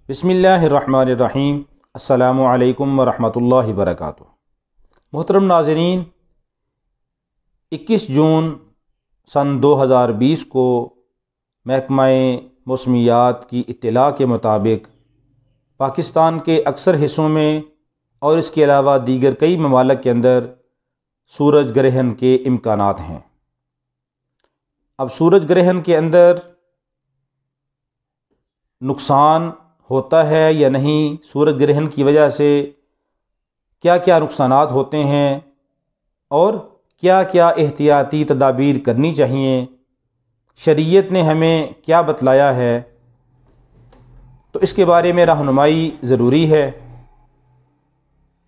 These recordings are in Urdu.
بسم اللہ الرحمن الرحیم۔ السلام علیکم ورحمۃ اللہ وبرکاتہ۔ محترم ناظرین، 21 جون سن 2020 کو محکمہ موسمیات کی اطلاع کے مطابق پاکستان کے اکثر حصوں میں اور اس کے علاوہ دیگر کئی ممالک کے اندر سورج گرہن کے امکانات ہیں۔ اب سورج گرہن کے اندر نقصان ہوتا ہے یا نہیں، سورج گرہن کی وجہ سے کیا کیا نقصانات ہوتے ہیں اور کیا کیا احتیاطی تدابیر کرنی چاہیے، شریعت نے ہمیں کیا بتلایا ہے، تو اس کے بارے میں رہنمائی ضروری ہے۔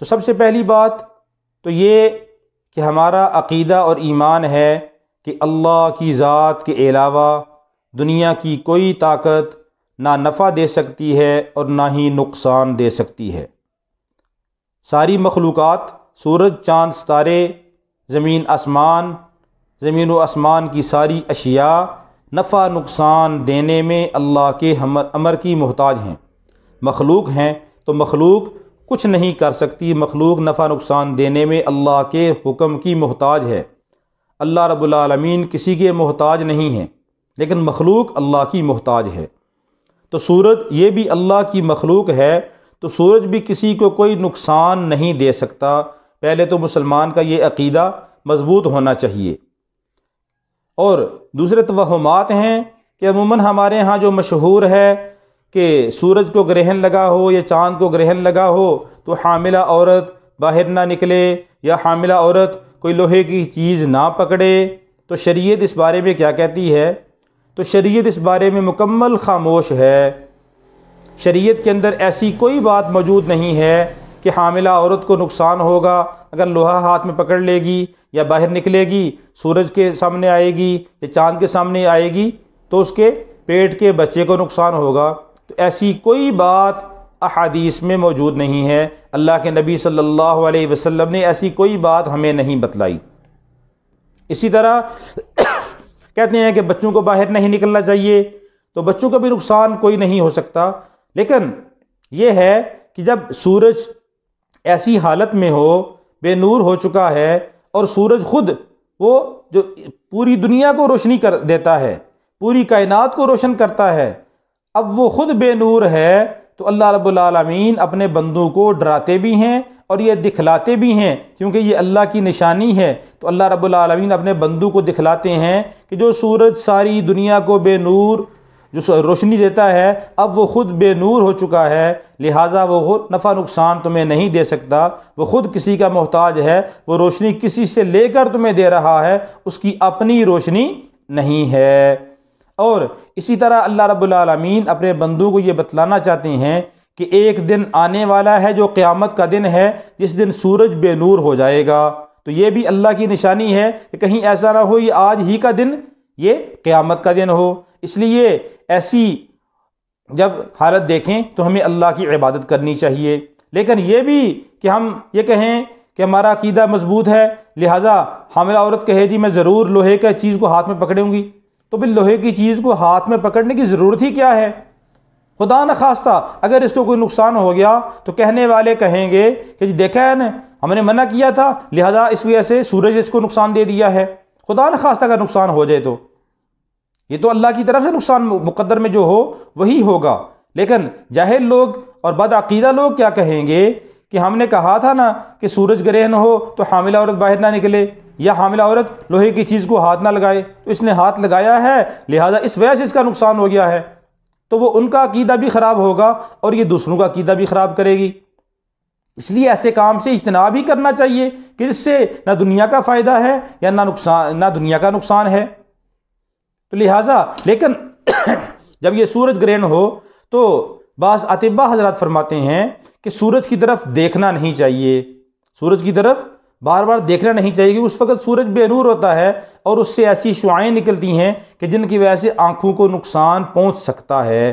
تو سب سے پہلی بات تو یہ کہ ہمارا عقیدہ اور ایمان ہے کہ اللہ کی ذات کے علاوہ دنیا کی کوئی طاقت نہ نفع دے سکتی ہے اور نہ ہی نقصان دے سکتی ہے۔ ساری مخلوقات، سورج، چاند، ستارے، زمین و آسمان کی ساری اشیاء نفع نقصان دینے میں اللہ کے امر کی محتاج ہیں۔ مخلوق ہیں تو مخلوق کچھ نہیں کر سکتی، مخلوق نفع نقصان دینے میں اللہ کے حکم کی محتاج ہے۔ اللہ رب العالمین کسی کے محتاج نہیں ہیں، لیکن مخلوق اللہ کی محتاج ہے۔ تو سورج یہ بھی اللہ کی مخلوق ہے، تو سورج بھی کسی کو کوئی نقصان نہیں دے سکتا۔ پہلے تو مسلمان کا یہ عقیدہ مضبوط ہونا چاہیے۔ اور دوسرے توہمات ہیں کہ عموماً ہمارے ہاں جو مشہور ہے کہ سورج کو گرہن لگا ہو یا چاند کو گرہن لگا ہو تو حاملہ عورت باہر نہ نکلے یا حاملہ عورت کوئی لوہے کی چیز نہ پکڑے۔ تو شریعت اس بارے میں کیا کہتی ہے؟ تو شریعت اس بارے میں مکمل خاموش ہے۔ شریعت کے اندر ایسی کوئی بات موجود نہیں ہے کہ حاملہ عورت کو نقصان ہوگا اگر لوہا ہاتھ میں پکڑ لے گی یا باہر نکلے گی، سورج کے سامنے آئے گی یا چاند کے سامنے آئے گی تو اس کے پیٹ کے بچے کو نقصان ہوگا۔ تو ایسی کوئی بات احادیث میں موجود نہیں ہے، اللہ کے نبی صلی اللہ علیہ وسلم نے ایسی کوئی بات ہمیں نہیں بتلائی۔ اسی طرح کہتے ہیں کہ بچوں کو باہر نہیں نکلنا چاہیے، تو بچوں کا بھی نقصان کوئی نہیں ہو سکتا، لیکن یہ ہے کہ جب سورج ایسی حالت میں ہو، بے نور ہو چکا ہے، اور سورج خود وہ جو پوری دنیا کو روشنی کر دیتا ہے، پوری کائنات کو روشن کرتا ہے، اب وہ خود بے نور ہے، تو اللہ رب العالمین اپنے بندوں کو ڈراتے بھی ہیں اور یہ دکھلاتے بھی ہیں، کیونکہ یہ اللہ کی نشانی ہے۔ تو اللہ رب العالمین اپنے بندوں کو دکھلاتے ہیں کہ جو سورج ساری دنیا کو بے نور جو روشنی دیتا ہے، اب وہ خود بے نور ہو چکا ہے، لہٰذا وہ خود نفع نقصان تمہیں نہیں دے سکتا، وہ خود کسی کا محتاج ہے، وہ روشنی کسی سے لے کر تمہیں دے رہا ہے، اس کی اپنی روشنی نہیں ہے۔ اور اسی طرح اللہ رب العالمین اپنے بندوں کو یہ بتلانا چاہتے ہیں کہ ایک دن آنے والا ہے جو قیامت کا دن ہے، جس دن سورج بے نور ہو جائے گا۔ تو یہ بھی اللہ کی نشانی ہے کہ کہیں ایسا نہ ہو یہ آج ہی کا دن یہ قیامت کا دن ہو۔ اس لیے ایسی جب حالت دیکھیں تو ہمیں اللہ کی عبادت کرنی چاہیے، لیکن یہ بھی کہ ہم یہ کہیں کہ ہمارا عقیدہ مضبوط ہے، لہٰذا حاملہ عورت کہے جی میں ضرور لوہے کا چیز کو ہاتھ میں پکڑوں گی، تو پھر لوہے کی چیز کو ہاتھ میں پکڑنے کی ضرورت ہی کیا ہے؟ خدا نخواستہ اگر اس کو کوئی نقصان ہو گیا تو کہنے والے کہیں گے کہ جی دیکھا ہے نا، ہم نے منع کیا تھا، لہذا اس وجہ سے سورج اس کو نقصان دے دیا ہے۔ خدا نخواستہ اگر نقصان ہو جائے تو یہ تو اللہ کی طرف سے نقصان مقدر میں جو ہو وہی ہوگا، لیکن جاہل لوگ اور بدعقیدہ لوگ کیا کہیں گے کہ ہم نے کہا تھا نا کہ سورج گرہن ہو تو حاملہ عورت باہر نہ نکلے یا حاملہ عورت لوہے کی چیز کو ہاتھ نہ لگائے، تو اس نے ہاتھ لگایا ہے لہٰذا اس وجہ سے اس کا نقصان ہو گیا ہے۔ تو وہ ان کا عقیدہ بھی خراب ہوگا اور یہ دوسروں کا عقیدہ بھی خراب کرے گی۔ اس لیے ایسے کام سے اجتناب ہی کرنا چاہیے کہ جس سے نہ دنیا کا فائدہ ہے یا نہ دنیا کا نقصان ہے۔ تو لہٰذا لیکن جب یہ سورج گرہن ہو تو بعض اطباء حضرات فرماتے ہیں کہ سورج کی طرف دیکھنا نہیں چاہیے، سورج کی طرف بار بار دیکھنا نہیں چاہیے، کہ اس وقت سورج بے نور ہوتا ہے اور اس سے ایسی شعاعیں نکلتی ہیں کہ جن کی وجہ سے آنکھوں کو نقصان پہنچ سکتا ہے۔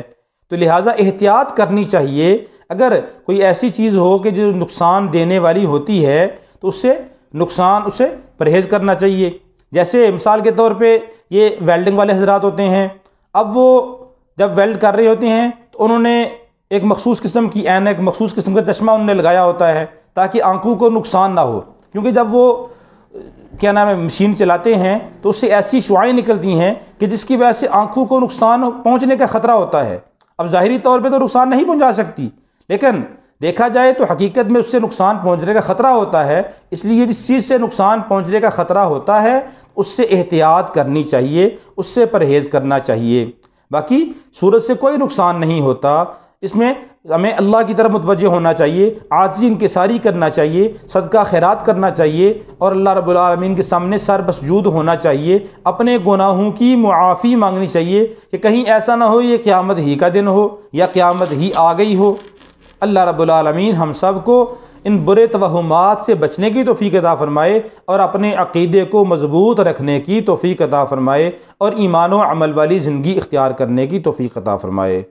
تو لہٰذا احتیاط کرنی چاہیے، اگر کوئی ایسی چیز ہو کہ جو نقصان دینے والی ہوتی ہے تو اس سے پرہیز کرنا چاہیے۔ جیسے مثال کے طور پہ یہ ویلڈنگ والے حضرات ہوتے ہیں، اب وہ جب ویلڈ کر رہے ہوتے ہیں تو انہوں نے ایک مخصوص قسم کی اینک، مخصوص قسم کا چشمہ انہوں نے لگایا ہوتا ہے تاکہ آنکھوں کو نقصان نہ ہو، کیونکہ جب وہ مشین چلاتے ہیں تو اس سے ایسی شعاعیں نکلتی ہیں کہ جس کی وجہ سے آنکھوں کو نقصان پہنچنے کا خطرہ ہوتا ہے۔ اب ظاہری طور پہ تو نقصان نہیں پہنچا سکتی، لیکن دیکھا جائے تو حقیقت میں اس سے نقصان پہنچنے کا خطرہ ہوتا ہے۔ اس لیے جس چیز سے نقصان پہنچنے کا خطرہ ہوتا ہے اس سے احتیاط کرنی چاہیے، اس سے پرہیز کرنا چاہیے۔ باقی سورج سے کوئی نقصان نہیں ہوتا، اس میں ہمیں اللہ کی طرف متوجہ ہونا چاہیے، عاجزی انکساری کرنا چاہیے، صدقہ خیرات کرنا چاہیے، اور اللہ رب العالمین کے سامنے سر مسجود ہونا چاہیے، اپنے گناہوں کی معافی مانگنی چاہیے کہ کہیں ایسا نہ ہو یہ قیامت ہی کا دن ہو یا قیامت ہی آ گئی ہو۔ اللہ رب العالمین ہم سب کو ان برے توہمات سے بچنے کی توفیق عطا فرمائے اور اپنے عقیدے کو مضبوط رکھنے کی توفیق عطا فرمائے اور ایمان و عمل والی زندگی اختیار کرنے کی توفیق عطا فرمائے۔